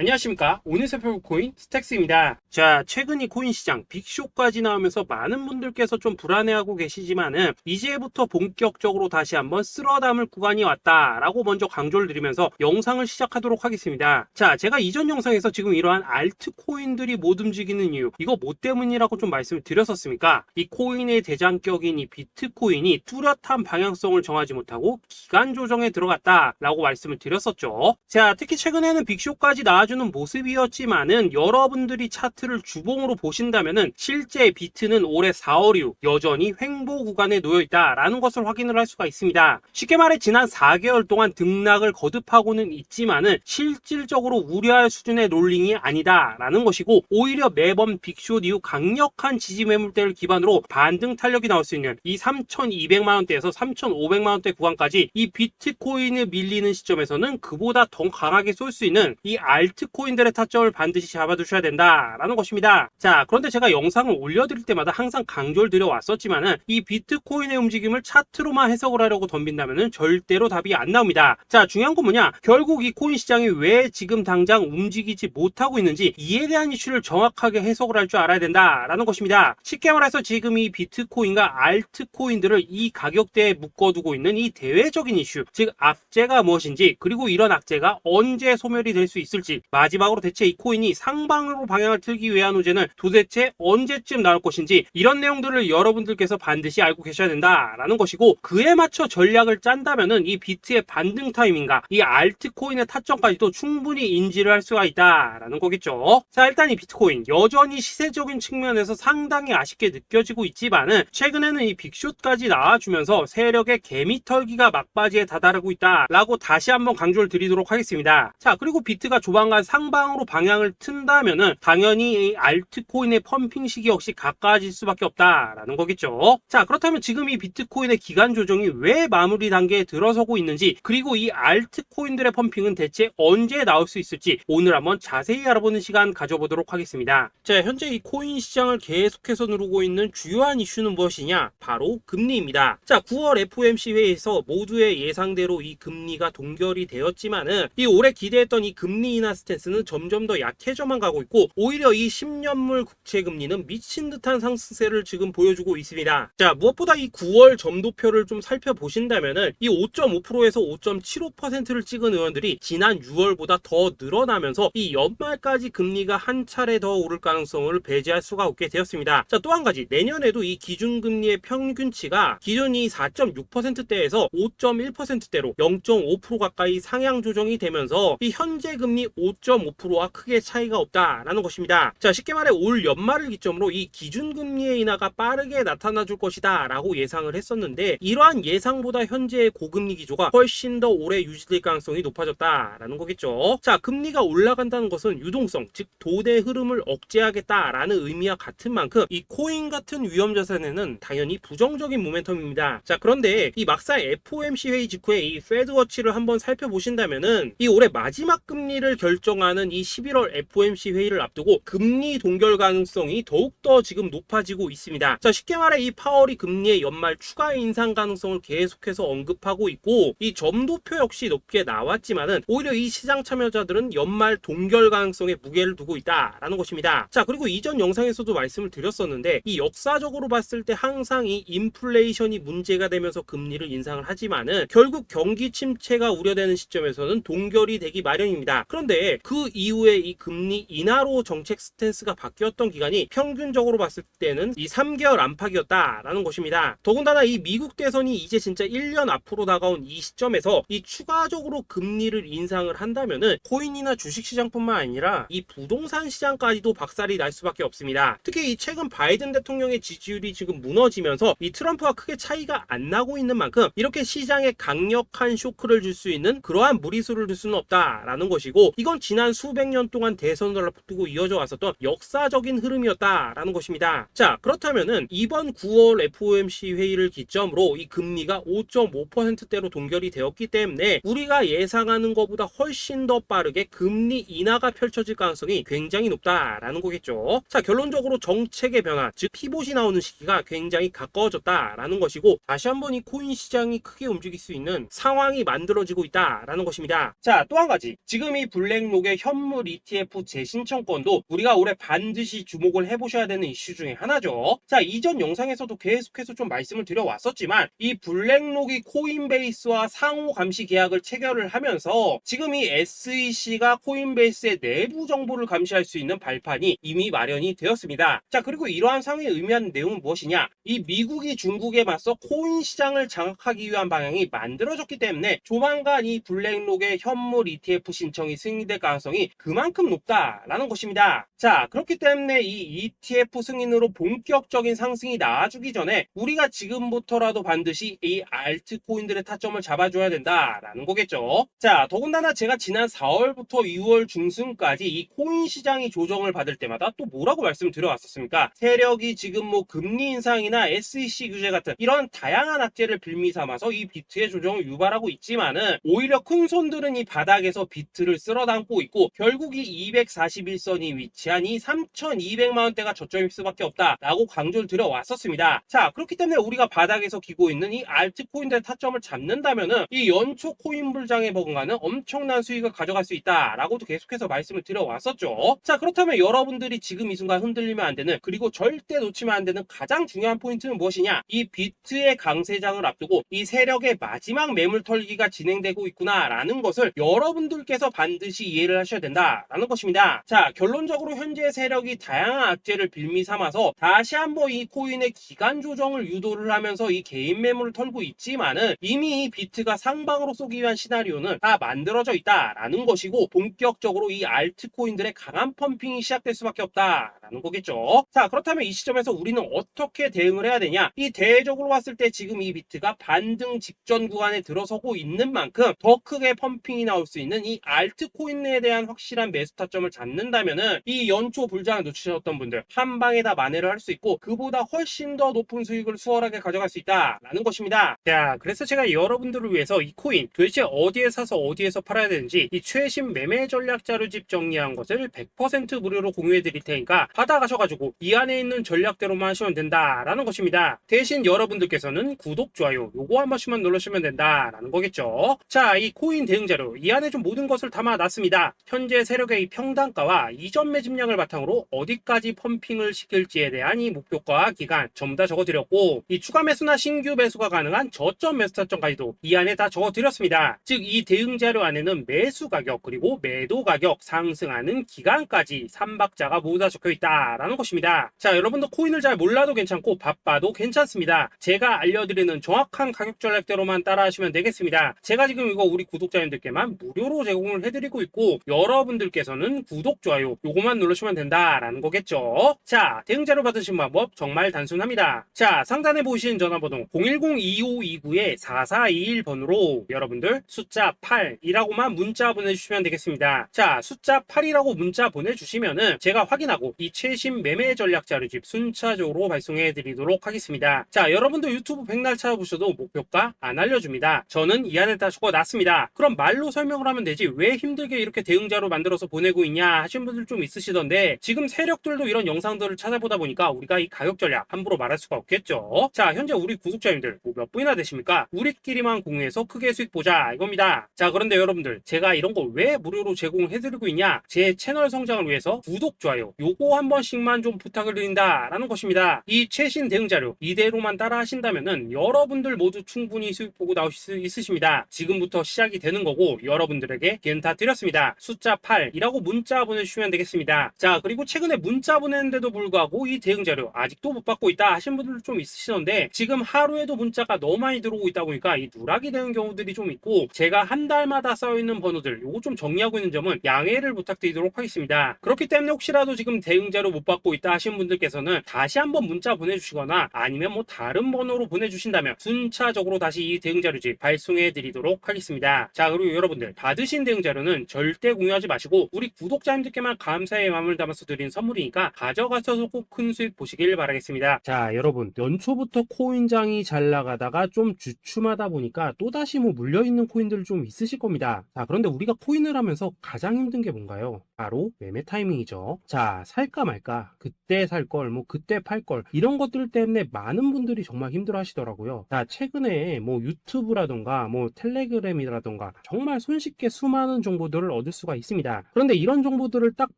안녕하십니까. 오늘 살펴볼 코인 스택스입니다. 자, 최근 이 코인 시장 빅쇼까지 나오면서 많은 분들께서 좀 불안해하고 계시지만은 이제부터 본격적으로 다시 한번 쓸어 담을 구간이 왔다라고 먼저 강조를 드리면서 영상을 시작하도록 하겠습니다. 자, 제가 이전 영상에서 지금 이러한 알트코인들이 못 움직이는 이유, 이거 뭐 때문이라고 좀 말씀을 드렸었습니까? 이 코인의 대장격인 이 비트코인이 뚜렷한 방향성을 정하지 못하고 기간 조정에 들어갔다라고 말씀을 드렸었죠. 자, 특히 최근에는 빅쇼까지 나와주는 모습이었지만은 여러분들이 차트를 주봉으로 보신다면은 실제 비트는 올해 4월 이후 여전히 횡보 구간에 놓여 있다라는 것을 확인을 할 수가 있습니다. 쉽게 말해 지난 4개월 동안 등락을 거듭하고는 있지만은 실질적으로 우려할 수준의 롤링이 아니다라는 것이고, 오히려 매번 빅쇼 이후 강력한 지지 매물대를 기반으로 반등 탄력이 나올 수 있는 이 3,200만 원대에서 3,500만 원대 구간까지 이 비트코인을 밀리는 시점에서는 그보다 더 강하게 쏠 수 있는 이 알트코인들의 타점을 반드시 잡아두셔야 된다라는 것입니다. 자, 그런데 제가 영상을 올려드릴 때마다 항상 강조를 드려왔었지만은 이 비트코인의 움직임을 차트로만 해석을 하려고 덤빈다면은 절대로 답이 안 나옵니다. 자, 중요한 건 뭐냐? 결국 이 코인 시장이 왜 지금 당장 움직이지 못하고 있는지 이에 대한 이슈를 정확하게 해석을 할 줄 알아야 된다라는 것입니다. 쉽게 말해서 지금 이 비트코인과 알트코인들을 이 가격대에 묶어두고 있는 이 대외적인 이슈, 즉 악재가 무엇인지, 그리고 이런 악재가 언제 소멸이 될 수 있을지, 마지막으로 대체 이 코인이 상방으로 방향을 틀기 위한 호재는 도대체 언제쯤 나올 것인지, 이런 내용들을 여러분들께서 반드시 알고 계셔야 된다라는 것이고, 그에 맞춰 전략을 짠다면은 이 비트의 반등 타이밍과 이 알트코인의 타점까지도 충분히 인지를 할 수가 있다라는 거겠죠. 자, 일단 이 비트코인 여전히 시세적인 측면에서 상당히 아쉽게 느껴지고 있지만은 최근에는 이 빅숏까지 나와주면서 세력의 개미털기가 막바지에 다다르고 있다라고 다시 한번 강조를 드리도록 하겠습니다. 자, 그리고 비트가 조만간 상방으로 방향을 튼다면은 당연히 이 알트코인의 펌핑 시기 역시 가까워질 수밖에 없다라는 거겠죠. 자, 그렇다면 지금 이 비트코인의 기간 조정이 왜 마무리 단계에 들어서고 있는지, 그리고 이 알트코인들의 펌핑은 대체 언제 나올 수 있을지 오늘 한번 자세히 알아보는 시간 가져보도록 하겠습니다. 자, 현재 이 코인 시장을 계속해서 누르고 있는 주요한 이슈는 무엇이냐? 바로 금리입니다. 자, 9월 FOMC 회의에서 모두의 예상대로 이 금리가 동결이 되었지만은 이 올해 기대했던 이 금리 인하 스탠스는 점점 더 약해져만 가고 있고, 오히려 이 10년물 국채 금리는 미친 듯한 상승세를 지금 보여주고 있습니다. 자, 무엇보다 이 9월 점도표를 좀 살펴보신다면은 이 5.5%에서 5.75%를 찍은 의원들이 지난 6월보다 더 늘어나면서 이 연말까지 금리가 한 차례 더 오를 가능성을 배제할 수가 없게 되었습니다. 자, 또 한 가지, 내년에도 이 기준금리의 평균치가 기존이 4.6%대에서 5.1%대로 0.5% 가까이 상향 조정이 되면서 이 현재 금리 5.5%와 크게 차이가 없다라는 것입니다. 자, 쉽게 말해 올 연말을 기점으로 이 기준금리의 인하가 빠르게 나타나 줄 것이다 라고 예상을 했었는데, 이러한 예상보다 현재의 고금리 기조가 훨씬 더 오래 유지될 가능성이 높아졌다라는 거겠죠. 자, 금리가 올라간다는 것은 유동성, 즉 돈의 흐름을 억제하겠다라는 의미와 같은 만큼 이 코인 같은 위험 자산에는 당연히 부정적인 모멘텀입니다. 자, 그런데 이 막상 FOMC 회의 직후에 이 페드워치를 한번 살펴보신다면은 이 올해 마지막 금리를 결정하는 이 11월 FOMC 회의를 앞두고 금리 동결 가능성이 더욱더 지금 높아지고 있습니다. 자, 쉽게 말해 이 파월이 금리의 연말 추가 인상 가능성을 계속해서 언급하고 있고, 이 점도표 역시 높게 나왔지만은 오히려 이 시장 참여자들은 연말 동결 가능성에 무게를 두고 있다라는 것입니다. 자, 그리고 이전 영상에서도 말씀을 드렸었는데, 이 역사적으로 봤을 때 항상 이 인플레이션이 문제가 되면서 금리를 인상을 하지만은 결국 경기 침체가 우려되는 시점에서는 동결이 되기 마련입니다. 그런데 그 이후에 이 금리 인하로 정책 스탠스가 바뀌었던 기간이 평균적으로 봤을 때는 이 3개월 안팎이었다라는 것입니다. 더군다나 이 미국 대선이 이제 진짜 1년 앞으로 다가온 이 시점에서 이 추가적으로 금리를 인상을 한다면은 코인이나 주식시장뿐만 아니라 이 부동산 시장까지도 박살이 날 수밖에 없습니다. 특히 이 최근 바이든 대통령의 지지율이 지금 무너지면서 이 트럼프와 크게 차이가 안 나고 있는 만큼 이렇게 시장에 강력한 쇼크를 줄 수 있는 그러한 무리수를 둘 수는 없다라는 것이고, 이건 지난 수백 년 동안 대선을 앞두고 이어져 왔었던 역사적인 흐름이었다라는 것입니다. 자, 그렇다면은 이번 9월 FOMC 회의를 기점으로 이 금리가 5.5%대로 동결이 되었기 때문에 우리가 예상하는 것보다 훨씬 더 빠르게 금리 인하가 펼쳐질 가능성이 굉장히 높다라는 거겠죠. 자, 결론적으로 정책의 변화, 즉 피봇이 나오는 시기가 굉장히 가까워졌다라는 것이고, 다시 한번 이 코인 시장이 크게 움직일 수 있는 상황이 만들어지고 있다라는 것입니다. 자, 또 한 가지, 지금 이 블랙 블랙록의 현물 ETF 재신청권도 우리가 올해 반드시 주목을 해보셔야 되는 이슈 중에 하나죠. 자, 이전 영상에서도 계속해서 좀 말씀을 드려왔었지만 이 블랙록이 코인베이스와 상호 감시 계약을 체결을 하면서 지금 이 SEC가 코인베이스의 내부 정보를 감시할 수 있는 발판이 이미 마련이 되었습니다. 자, 그리고 이러한 상황이 의미하는 내용은 무엇이냐? 이 미국이 중국에 맞서 코인 시장을 장악하기 위한 방향이 만들어졌기 때문에 조만간 이 블랙록의 현물 ETF 신청이 승인될 가능성이 그만큼 높다라는 것입니다. 자, 그렇기 때문에 이 ETF 승인으로 본격적인 상승이 나와주기 전에 우리가 지금부터라도 반드시 이 알트코인들의 타점을 잡아줘야 된다라는 거겠죠. 자, 더군다나 제가 지난 4월부터 6월 중순까지 이 코인 시장이 조정을 받을 때마다 또 뭐라고 말씀드려왔었습니까? 세력이 지금 뭐 금리 인상이나 SEC 규제 같은 이런 다양한 악재를 빌미 삼아서 이 비트의 조정을 유발하고 있지만은 오히려 큰 손들은 이 바닥에서 비트를 쓸어담고 있고 결국 이 241선이 위치한 이 3,200만 원대가 저점일 수밖에 없다라고 강조를 드려왔었습니다. 자, 그렇기 때문에 우리가 바닥에서 기고 있는 이 알트코인들의 타점을 잡는다면은 이 연초 코인 불장에 버금가는 엄청난 수익을 가져갈 수 있다라고도 계속해서 말씀을 드려왔었죠. 자, 그렇다면 여러분들이 지금 이 순간 흔들리면 안 되는, 그리고 절대 놓치면 안 되는 가장 중요한 포인트는 무엇이냐? 이 비트의 강세장을 앞두고 이 세력의 마지막 매물 털기가 진행되고 있구나라는 것을 여러분들께서 반드시 이해를 하셔야 된다라는 것입니다. 자, 결론적으로 현재 세력이 다양한 악재를 빌미 삼아서 다시 한번 이 코인의 기간 조정을 유도를 하면서 이 개인 매물을 털고 있지만은 이미 이 비트가 상방으로 쏘기 위한 시나리오는 다 만들어져 있다라는 것이고 본격적으로 이 알트코인들의 강한 펌핑이 시작될 수밖에 없다라는 거겠죠. 자, 그렇다면 이 시점에서 우리는 어떻게 대응을 해야 되냐? 이 대외적으로 봤을 때 지금 이 비트가 반등 직전 구간에 들어서고 있는 만큼 더 크게 펌핑이 나올 수 있는 이 알트코인에 대한 확실한 매수 타점을 잡는다면은 이 연초 불장을 놓치셨던 분들 한 방에 다 만회를 할 수 있고 그보다 훨씬 더 높은 수익을 수월하게 가져갈 수 있다라는 것입니다. 자, 그래서 제가 여러분들을 위해서 이 코인 도대체 어디에 사서 어디에서 팔아야 되는지 이 최신 매매 전략 자료집 정리한 것을 100% 무료로 공유해 드릴 테니까 받아가셔가지고 이 안에 있는 전략대로만 하시면 된다라는 것입니다. 대신 여러분들께서는 구독, 좋아요 요거 한 번씩만 눌러주시면 된다라는 거겠죠. 자, 이 코인 대응 자료 이 안에 좀 모든 것을 담아놨습니다. 현재 세력의 이 평단가와 이전 매집량을 바탕으로 어디까지 펌핑을 시킬지에 대한 이 목표가 기간 전부 다 적어드렸고 이 추가 매수나 신규 매수가 가능한 저점 매수 타점까지도 이 안에 다 적어드렸습니다. 즉 이 대응 자료 안에는 매수 가격 그리고 매도 가격 상승하는 기간까지 3박자가 모두 다 적혀 있다라는 것입니다. 자, 여러분도 코인을 잘 몰라도 괜찮고 바빠도 괜찮습니다. 제가 알려드리는 정확한 가격 전략대로만 따라하시면 되겠습니다. 제가 지금 이거 우리 구독자님들께만 무료로 제공을 해드리고 있고 여러분들께서는 구독, 좋아요 요거만 누르시면 된다라는 거겠죠. 자, 대응 자료 받으신 방법 정말 단순합니다. 자, 상단에 보이시는 전화번호 010-2529-4421번으로 여러분들 숫자 8이라고만 문자 보내주시면 되겠습니다. 자, 숫자 8이라고 문자 보내주시면은 제가 확인하고 이 최신 매매 전략 자료집 순차적으로 발송해 드리도록 하겠습니다. 자, 여러분도 유튜브 백날 찾아보셔도 목표가 안 알려줍니다. 저는 이 안에 다 적어놨습니다. 그럼 말로 설명을 하면 되지 왜 힘들게 이렇게 대응 자료 만들어서 보내고 있냐 하시는 분들 좀 있으시던데 지금 세력들도 이런 영상들을 찾아보다 보니까 우리가 이 가격 전략 함부로 말할 수가 없겠죠. 자, 현재 우리 구독자님들 몇 분이나 되십니까? 우리끼리만 공유해서 크게 수익 보자 이겁니다. 자, 그런데 여러분들 제가 이런 거 왜 무료로 제공해드리고 있냐? 제 채널 성장을 위해서 구독, 좋아요 요거 한 번씩만 좀 부탁을 드린다라는 것입니다. 이 최신 대응 자료 이대로만 따라 하신다면은 여러분들 모두 충분히 수익 보고 나오실 수 있으십니다. 지금부터 시작이 되는 거고 여러분들에게 기회는 다 드렸습니다. 숫자 8이라고 문자 보내주시면 되겠습니다. 자, 그리고 최근에 문자 보냈는데도 불구하고 이 대응 자료 아직도 못 받고 있다 하신 분들 좀 있으시던데 지금 하루에도 문자가 너무 많이 들어오고 있다 보니까 이 누락이 되는 경우들이 좀 있고 제가 한 달마다 써있는 번호들 요거 좀 정리하고 있는 점은 양해를 부탁드리도록 하겠습니다. 그렇기 때문에 혹시라도 지금 대응 자료 못 받고 있다 하신 분들께서는 다시 한번 문자 보내주시거나 아니면 뭐 다른 번호로 보내주신다면 순차적으로 다시 이 대응 자료집 발송해 드리도록 하겠습니다. 자, 그리고 여러분들 받으신 대응 자료는 절대 공유하지 마시고 우리 구독자님들께만 감사의 마음을 담아서 드린 선물이니까 가져가셔서 꼭 큰 수익 보시길 바라겠습니다. 자, 여러분 연초부터 코인장이 잘 나가다가 좀 주춤하다 보니까 또다시 뭐 물려있는 코인들 좀 있으실 겁니다. 자, 그런데 우리가 코인을 하면서 가장 힘든 게 뭔가요? 바로 매매 타이밍이죠. 자, 살까 말까 그때 살 걸 뭐 그때 팔 걸 이런 것들 때문에 많은 분들이 정말 힘들어 하시더라고요. 자, 최근에 뭐 유튜브라던가 뭐 텔레그램이라던가 정말 손쉽게 수많은 정보들을 얻을 수가 있습니다. 그런데 이런 정보들을 딱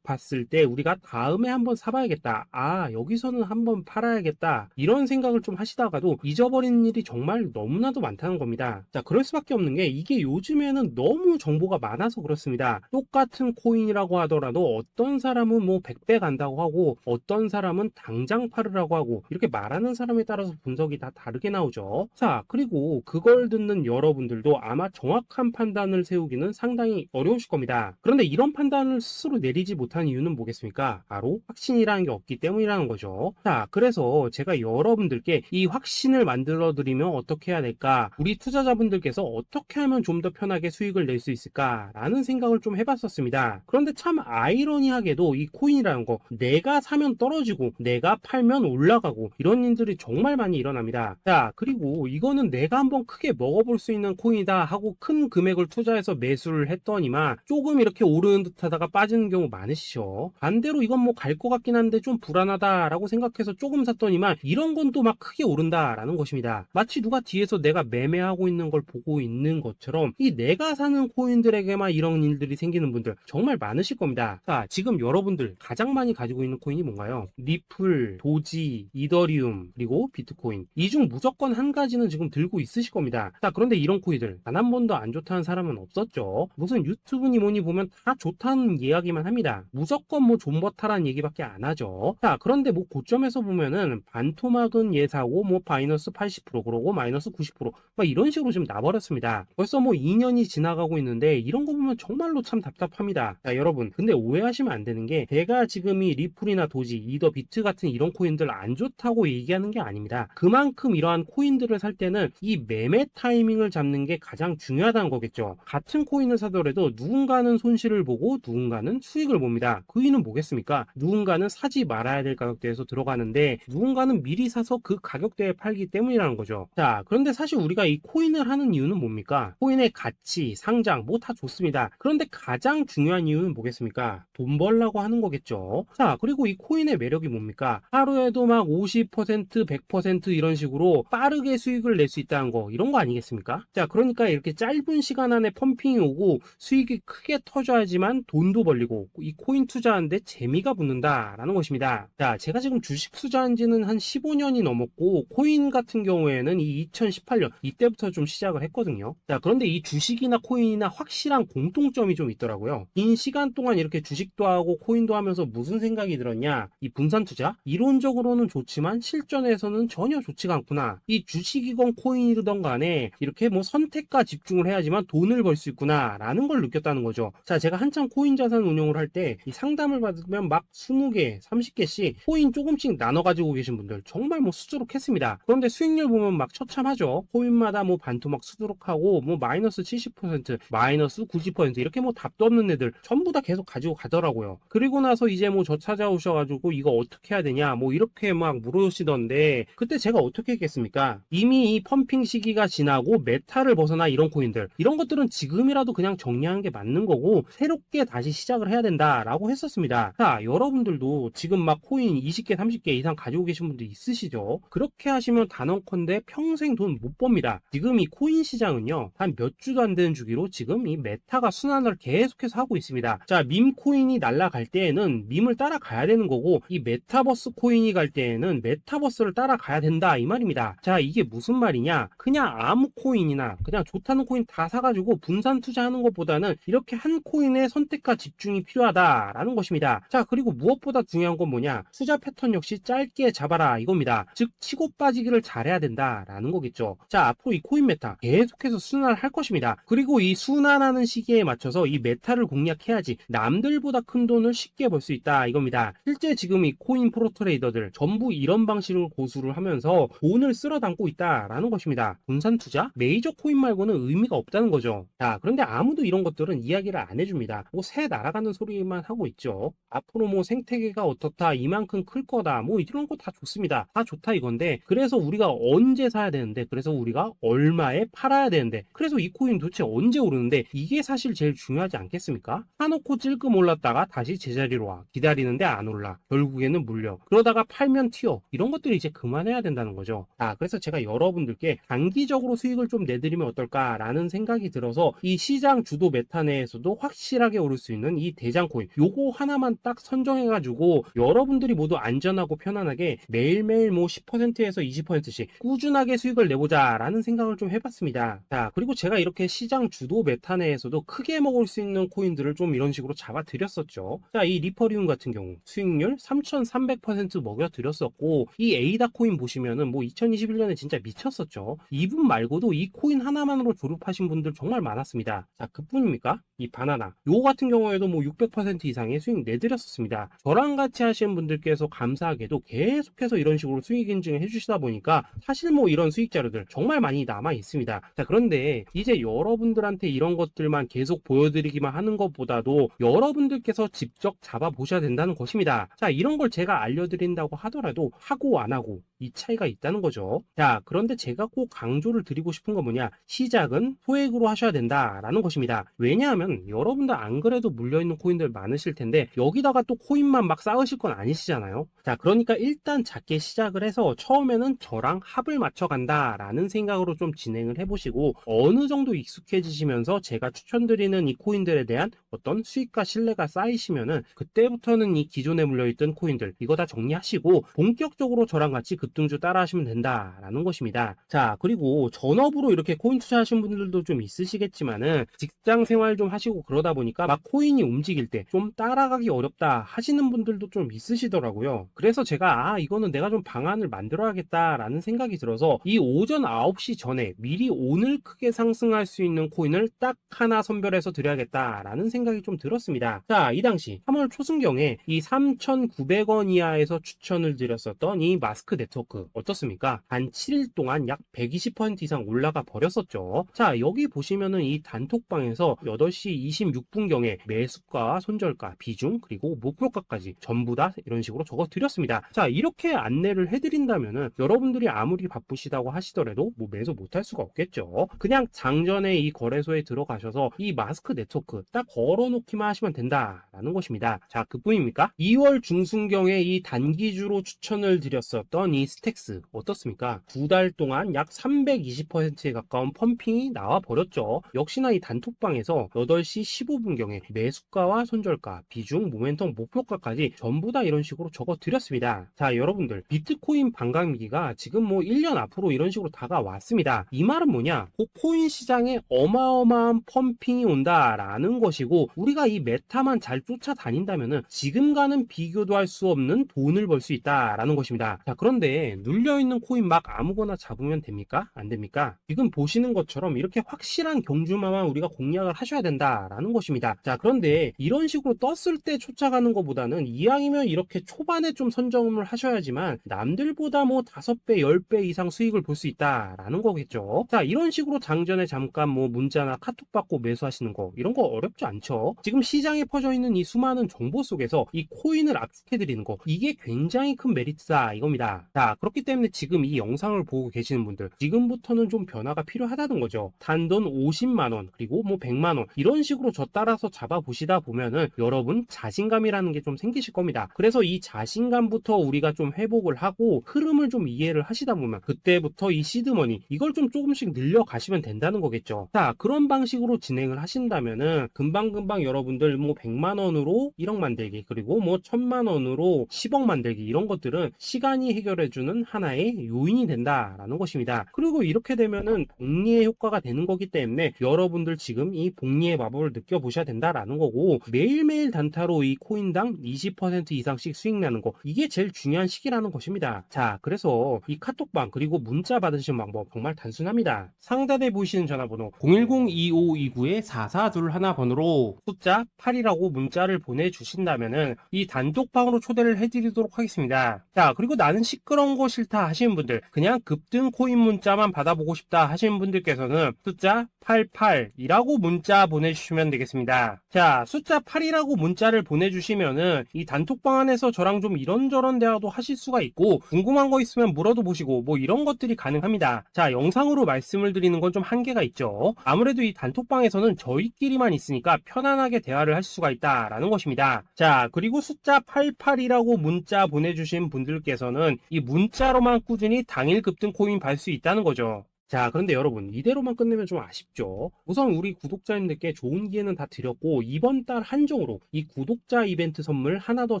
봤을 때 우리가 다음에 한번 사봐야겠다, 여기서는 한번 팔아야겠다, 이런 생각을 좀 하시다가도 잊어버리는 일이 정말 너무나도 많다는 겁니다. 자, 그럴 수밖에 없는 게 이게 요즘에는 너무 정보가 많아서 그렇습니다. 똑같은 코인이라고 하더라도 어떤 사람은 뭐 100배 간다고 하고 어떤 사람은 당장 팔으라고 하고 이렇게 말하는 사람에 따라서 분석이 다 다르게 나오죠. 자, 그리고 그걸 듣는 여러분들도 아마 정확한 판단을 세우기는 상당히 어려우실 겁니다. 그런데 이런 판단을 스스로 내리지 못한 이유는 뭐겠습니까? 바로 확신이라는 게 없기 때문이라는 거죠. 자, 그래서 제가 여러분들께 이 확신을 만들어 드리면 어떻게 해야 될까? 우리 투자자분들께서 어떻게 하면 좀 더 편하게 수익을 낼 수 있을까? 라는 생각을 좀 해봤었습니다. 그런데 참 아이러니하게도 이 코인이라는 거, 내가 사면 떨어지고 내가 팔면 올라가고 이런 일들이 정말 많이 일어납니다. 자, 그리고 이거는 내가 한번 크게 먹어볼 수 있는 코인이다 하고 큰 금액을 투자해서 매수를 했더니만 조금 이렇게 오르는 듯 하다가 빠지는 경우 많으시죠. 반대로 이건 뭐 갈 것 같긴 한데 좀 불안하다라고 생각해서 조금 샀더니만 이런 건 또 막 크게 오른다라는 것입니다. 마치 누가 뒤에서 내가 매매하고 있는 걸 보고 있는 것처럼 이 내가 사는 코인들에게만 이런 일들이 생기는 분들 정말 많으실 겁니다. 자, 지금 여러분들 가장 많이 가지고 있는 코인이 뭔가요? 리플, 도지, 이더리움, 그리고 비트코인. 이 중 무조건 한 가지는 지금 들고 있으실 겁니다. 자, 그런데 이런 코인들 단 한 번도 안 좋다는 사람은 없었죠. 무슨 유튜브니 뭐니 보면 다 좋다는 이야기만 합니다. 무조건 뭐 존버타라는 얘기밖에 안 하죠. 자, 그런데 뭐 고점에서 보면은 반토막은 예사고 뭐 마이너스 80% 그러고 마이너스 90%막 이런 식으로 지금 나버렸습니다. 벌써 뭐 2년이 지나가고 있는데 이런 거 보면 정말로 참 답답합니다. 자, 여러분, 근데 오해하시면 안 되는 게 제가 지금 이 리플이나 도지, 이더, 비트 같은 이런 코인들 안 좋다고 얘기하는 게 아닙니다. 그만큼 이러한 코인들을 살 때는 이 매매 타이밍을 잡는 게 가장 중요하다는 거겠죠. 같은 코인을 사더라도 누군가는 손실을 보고 누군가는 수익을 봅니다. 그 이유는 뭐겠습니까? 누군가는 사지 말아야 될 가격대에서 들어가는데 누군가는 미리 사서 그 가격대에 팔기 때문이라는 거죠. 자, 그런데 사실 우리가 이 코인을 하는 이유는 뭡니까? 코인의 가치, 상장 뭐 다 좋습니다. 그런데 가장 중요한 이유는 뭐겠습니까? 돈 벌라고 하는 거겠죠. 자, 그리고 이 코인의 매력이 뭡니까? 하루에도 막 50%, 100% 이런 식으로 빠르게 수익을 낼 수 있다는 거, 이런 거 아니겠습니까? 자, 그러니까 이렇게 짧은 시간 안에 펌핑이 오고 수익이 크게 터져야지만 돈도 벌리고 이 코인 투자하는데 재미가 붙는다라는 것입니다. 자, 제가 지금 주식 투자한 지는 한 15년이 넘었고 코인 같은 경우에는 이 2018년 이때부터 좀 시작을 했거든요. 자, 그런데 이 주식이나 코인이나 확실한 공통점이 좀 있더라고요. 긴 시간 동안 이렇게 주식도 하고 코인도 하면서 무슨 생각이 들었냐? 이 분산 투자? 이론적으로는 좋지만 실전에서는 전혀 좋지가 않구나. 이 주식이건 코인이든 간에 이렇게 뭐 선택과 집중을 해야지만 돈을 벌 수 있구나 라는 걸 느꼈다는 거죠. 자, 제가 한참 코인 자산 운용을 할 때 이 상담을 받으면 막 20개, 30개씩 코인 조금씩 나눠 가지고 계신 분들 정말 뭐 수두룩했습니다. 그런데 수익률 보면 막 처참하죠. 코인마다 뭐 반토막 수두룩하고 뭐 마이너스 70%, 마이너스 90% 이렇게 뭐 답도 없는 애들 전부 다 계속 가지고 가더라고요. 그리고 나서 이제 뭐 저 찾아오셔가지고 이거 어떻게 해야 되냐 뭐 이렇게 막 물으시던데 그때 제가 어떻게 했겠습니까? 이미 이 펌핑 시기가 지나고 메타를 벗어나 이런 코인들 이런 것들은 지금이라도 그냥 정리하는 게 맞는 거고 새롭게 다시 시작을 해야 된다라고 했었습니다. 자, 여러분들도 지금 막 코인 20개, 30개 이상 가지고 계신 분들 있으시죠? 그렇게 하시면 단언컨대 평생 돈 못 법니다. 지금 이 코인 시장은요 한 몇 주도 안 되는 주기로 지금 이 메타가 순환을 계속해서 하고 있습니다. 자, 밈 코인이 날아갈 때에는 밈을 따라가야 되는 거고 이 메타버스 코인이 갈 때에는 메타버스를 따라가야 된다 이 말입니다. 자, 이게 무슨 말이냐? 그냥 아무 코인이나 그냥 좋다는 코인 다 사가지고 분산 투자하는 것보다는 이렇게 한 코인의 선택과 집중이 필요하다라는 것입니다. 자, 그리고 무엇보다 중요한 건 뭐냐? 투자 패턴 역시 짧게 잡아라 이겁니다. 즉 치고 빠지기를 잘해야 된다라는 거겠죠. 자, 앞으로 이 코인 메타 계속해서 순환을 할 것입니다. 그리고 이 순환하는 시기에 맞춰서 이 메타를 공략해야지 남들보다 큰 돈을 쉽게 벌 수 있다 이겁니다. 실제 지금 이 코인 프로 트레이더들 전부 이런 방식을 고수를 하면서 돈을 쓸어 담고 있다라는 것입니다. 분산 투자? 메이저 코인 말고는 의미가 없다는 거죠. 자, 그런데 아무도 이런 것들은 이야기를 안 해줍니다. 뭐 새 날아가는 소리만 하고 있죠. 앞으로 뭐 생태계가 어떻다, 이만큼 클 거다, 뭐 이런 거 다 좋습니다. 다 좋다 이건데 그래서 우리가 언제 사야 되는데 그래서 우리가 얼마에 팔아야 되는데 그래서 이 코인 도대체 언제 오르는데 이게 사실 제일 중요하지 않겠습니까? 사놓고 찔끔 올랐다가 다시 제자리로 와 기다리는데 안 올라 결국에는 물려 그러다가 팔면 튀어 이런 것들이 이제 그만해야 된다는 거죠. 그래서 제가 여러분들께 단기적으로 수익을 좀 내드리면 어떨까라는 생각이 들어서 이 시장 주도 메타 내에서 중에서도 확실하게 오를 수 있는 이 대장 코인, 요거 하나만 딱 선정해가지고 여러분들이 모두 안전하고 편안하게 매일매일 뭐 10%에서 20%씩 꾸준하게 수익을 내보자 라는 생각을 좀 해봤습니다. 자, 그리고 제가 이렇게 시장 주도 메타 내에서도 크게 먹을 수 있는 코인들을 좀 이런 식으로 잡아드렸었죠. 자, 이 리퍼리움 같은 경우 수익률 3300% 먹여드렸었고, 이 에이다 코인 보시면은 뭐 2021년에 진짜 미쳤었죠. 이분 말고도 이 코인 하나만으로 졸업하신 분들 정말 많았습니다. 자, 그뿐입니까? 이 바나나 요거 같은 경우에도 뭐 600% 이상의 수익 내드렸었습니다. 저랑 같이 하시는 분들께서 감사하게도 계속해서 이런 식으로 수익 인증을 해주시다 보니까 사실 뭐 이런 수익 자료들 정말 많이 남아 있습니다. 자, 그런데 이제 여러분들한테 이런 것들만 계속 보여드리기만 하는 것보다도 여러분들께서 직접 잡아보셔야 된다는 것입니다. 자, 이런 걸 제가 알려드린다고 하더라도 하고 안 하고 이 차이가 있다는 거죠. 자, 그런데 제가 꼭 강조를 드리고 싶은 건 뭐냐, 시작은 소액으로 하셔야 된다라는 것입니다. 왜냐하면 여러분들 안 그래도 물려있는 코인들 많으실 텐데 여기다가 또 코인만 막 쌓으실 건 아니시잖아요. 자, 그러니까 일단 작게 시작을 해서 처음에는 저랑 합을 맞춰 간다라는 생각으로 좀 진행을 해보시고, 어느 정도 익숙해지시면서 제가 추천드리는 이 코인들에 대한 어떤 수익과 신뢰가 쌓이시면은 그때부터는 이 기존에 물려있던 코인들 이거 다 정리하시고 본격적으로 저랑 같이 급등주 따라 하시면 된다라는 것입니다. 자, 그리고 전업으로 이렇게 코인 투자하시는 분들도 좀 있으시겠지만은 직장 생활 좀 하시고 그러다 보니까 막 코인이 움직일 때 좀 따라가기 어렵다 하시는 분들도 좀 있으시더라고요. 그래서 제가 이거는 내가 좀 방안을 만들어야겠다라는 생각이 들어서 이 오전 9시 전에 미리 오늘 크게 상승할 수 있는 코인을 딱 하나 선별해서 드려야겠다라는 생각이 좀 들었습니다. 자, 이 당시 3월 초순경에 이 3,900원 이하에서 추천을 드렸었던 이 마스크 네트워크 어떻습니까? 단 7일 동안 약 120% 이상 올라가 버렸었죠. 자, 여기 보시면은 이 단톡방에서 8시 26분경에 매수가, 손절가, 비중, 그리고 목표가까지 전부 다 이런 식으로 적어 드렸습니다. 자, 이렇게 안내를 해드린다면은 여러분들이 아무리 바쁘시다고 하시더라도 뭐 매수 못할 수가 없겠죠. 그냥 장전에 이 거래소에 들어가셔서 이 마스크 네트워크 딱 걸어놓기만 하시면 된다라는 것입니다. 자, 그뿐입니까? 2월 중순경에 이 단기주로 추천을 드렸었던 이 스택스 어떻습니까? 2달 동안 약 320%에 가까운 펌핑이 나와 버렸죠. 역시나 이 단톡방에서 8시 15분경에 매수가와 손절가, 비중, 모멘텀, 목표가까지 전부 다 이런 식으로 적어 드렸습니다. 자, 여러분들 비트코인 반감기가 지금 뭐 1년 앞으로 이런 식으로 다가왔습니다. 이 말은 뭐냐? 코인 시장에 어마어마한 펌핑이 온다라는 것이고, 우리가 이 메타만 잘 쫓아다닌다면은 지금과는 비교도 할 수 없는 돈을 벌 수 있다라는 것입니다. 자, 그런데 눌려있는 코인 막 아무거나 잡으면 됩니까? 안 됩니까? 지금 보시는 것처럼 이렇게 확실한 경주마만 우리가 공략을 하셔야 된다라는 것입니다. 자, 그런데 이런 식으로 떴을 때 쫓아가는 것보다는 이왕이면 이렇게 초반에 좀 선점을 하셔야지만 남들보다 뭐 5배, 10배 이상 수익을 볼 수 있다라는 거겠죠. 자, 이런 식으로 장전에 잠깐 뭐 문자나 카톡 받고 매수하시는 거 이런 거 어렵지 않죠. 지금 시장에 퍼져 있는 이 수많은 정보 속에서 이 코인을 압축해드리는 거, 이게 굉장히 큰 메리트다 이겁니다. 자, 그렇기 때문에 지금 이 영상을 보고 계시는 분들 지금부터는 좀 변화가 필요하다는 거죠. 단돈 50만원 그리고 뭐 100만원 이런 식으로 저 따라서 잡아보시다 보면은 여러분 자신감이라는 게 좀 생기실 겁니다. 그래서 이 자신감부터 우리가 좀 회복을 하고 흐름을 좀 이해를 하시다 보면 그때부터 이 시드머니 이걸 좀 조금씩 늘려가시면 된다는 거겠죠. 자, 그런 방식으로 진행을 하신다면은 금방금방 여러분들 뭐 100만원으로 1억 만들기 그리고 뭐 1000만원으로 10억 만들기 이런 것들은 시간이 해결해주는 하나의 요인이 된다라는 것입니다. 그리고 이렇게 되면은 복리의 효과가 되는 거기 때문에 여러분들 지금 이 복리의 마법을 느껴보셔야 된다라는 거고, 매일매일 단타로 이 코인당 20% 이상씩 수익 나는 거, 이게 제일 중요한 시기라는 것입니다. 자, 그래서 이 카톡방 그리고 문자 받으시는 방법 정말 단순합니다. 상단에 보이시는 전화번호 010-2529-4421 번호로 숫자 8이라고 문자를 보내주신다면은 이 단톡방으로 초대를 해드리도록 하겠습니다. 자, 그리고 나는 시끄러운 거 싫다 하시는 분들, 그냥 급등 코인 문자만 받아보고 싶다 하시는 분들께서는 숫자 88이라고 문자 보내주시면 되겠습니다. 자, 숫자 8이라고 문자를 보내주시면은 이 단톡방 안에서 저랑 좀 이런저런 대화도 하실 수가 있고, 궁금한 거 있으면 물어도 보시고 뭐 이런 것들이 가능합니다. 자, 영상으로 말씀을 드리는 건 좀 한계가 있죠. 아무래도 이 단톡방에서는 저희끼리만 있으니까 편안하게 대화를 할 수가 있다라는 것입니다. 자, 그리고 숫자 88이라고 문자 보내주신 분들께서는 이 문자로만 꾸준히 당일 급등 코인 받을 수 있다는 거죠. 자, 그런데 여러분, 이대로만 끝내면 좀 아쉽죠? 우선 우리 구독자님들께 좋은 기회는 다 드렸고, 이번 달 한정으로 이 구독자 이벤트 선물 하나 더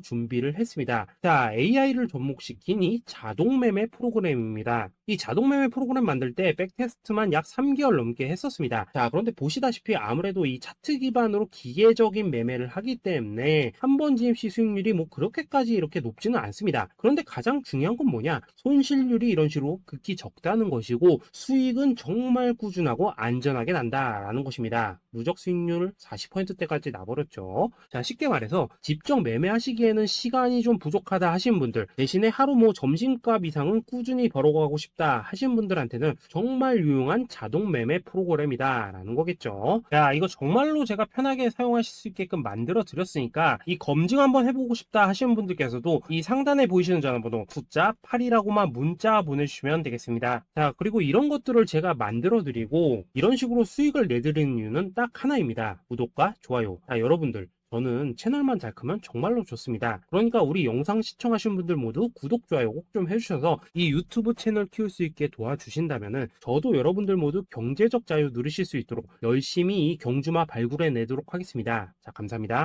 준비를 했습니다. 자, AI를 접목시킨 이 자동매매 프로그램입니다. 이 자동매매 프로그램 만들 때 백테스트만 약 3개월 넘게 했었습니다. 자, 그런데 보시다시피 아무래도 이 차트 기반으로 기계적인 매매를 하기 때문에 한 번 GMC 수익률이 뭐 그렇게까지 이렇게 높지는 않습니다. 그런데 가장 중요한 건 뭐냐? 손실률이 이런 식으로 극히 적다는 것이고, 수익은 정말 꾸준하고 안전하게 난다라는 것입니다. 누적 수익률 40%대까지 나버렸죠. 자, 쉽게 말해서 직접 매매하시기에는 시간이 좀 부족하다 하신 분들, 대신에 하루 뭐 점심값 이상은 꾸준히 벌어가고 싶다 하신 분들한테는 정말 유용한 자동 매매 프로그램이다 라는 거겠죠. 자, 이거 정말로 제가 편하게 사용하실 수 있게끔 만들어 드렸으니까 이 검증 한번 해보고 싶다 하시는 분들께서도 이 상단에 보이시는 전화번호 숫자 8이라고만 문자 보내주시면 되겠습니다. 자, 그리고 이런 것들을 제가 만들어 드리고 이런 식으로 수익을 내드리는 이유는 딱 하나입니다. 구독과 좋아요. 자, 여러분들, 저는 채널만 잘 크면 정말로 좋습니다. 그러니까 우리 영상 시청하신 분들 모두 구독, 좋아요 꼭 좀 해주셔서 이 유튜브 채널 키울 수 있게 도와주신다면은 저도 여러분들 모두 경제적 자유 누리실 수 있도록 열심히 이 경주마 발굴해 내도록 하겠습니다. 자, 감사합니다.